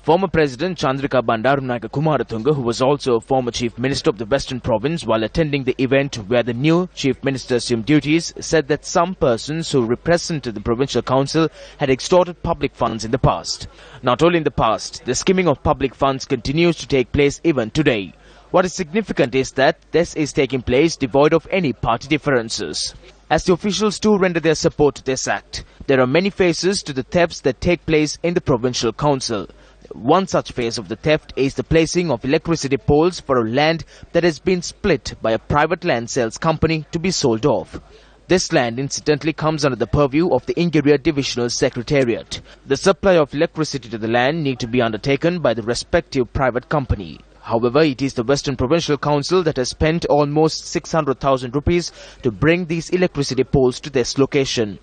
Former President Chandrika Bandaranaike Kumaratunga, who was also a former Chief Minister of the Western Province, while attending the event where the new Chief Minister assumed duties, said that some persons who represented the Provincial Council had extorted public funds in the past. Not only in the past, the skimming of public funds continues to take place even today. What is significant is that this is taking place devoid of any party differences. As the officials too render their support to this act, there are many phases to the thefts that take place in the Provincial Council. One such phase of the theft is the placing of electricity poles for a land that has been split by a private land sales company to be sold off. This land incidentally comes under the purview of the Ingiriya Divisional Secretariat. The supply of electricity to the land need to be undertaken by the respective private company. However, it is the Western Provincial Council that has spent almost 600,000 rupees to bring these electricity poles to this location.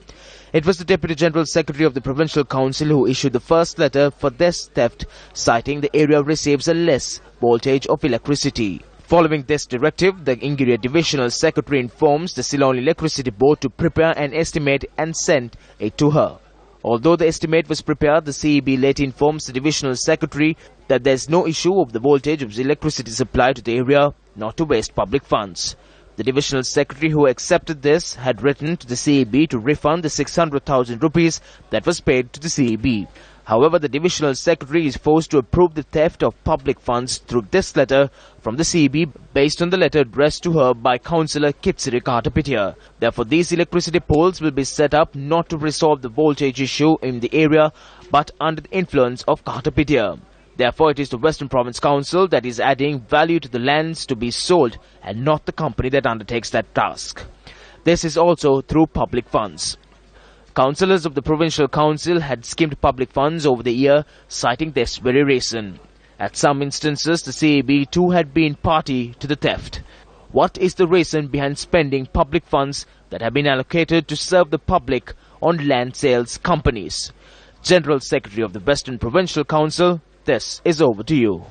It was the Deputy General Secretary of the Provincial Council who issued the first letter for this theft, citing the area receives a less voltage of electricity. Following this directive, the Ingiriya Divisional Secretary informs the Ceylon Electricity Board to prepare an estimate and send it to her. Although the estimate was prepared, the CEB later informs the Divisional Secretary that there is no issue of the voltage of the electricity supply to the area, not to waste public funds. The Divisional Secretary who accepted this had written to the CEB to refund the 600,000 rupees that was paid to the CEB. However, the Divisional Secretary is forced to approve the theft of public funds through this letter from the CEB based on the letter addressed to her by Councillor Kitsiri Katapitiya. Therefore, these electricity poles will be set up not to resolve the voltage issue in the area but under the influence of Katapitiya. Therefore, it is the Western Province Council that is adding value to the lands to be sold and not the company that undertakes that task. This is also through public funds. Councillors of the Provincial Council had skimmed public funds over the year, citing this very reason. At some instances, the CEB too had been party to the theft. What is the reason behind spending public funds that have been allocated to serve the public on land sales companies? General Secretary of the Western Provincial Council, this is over to you.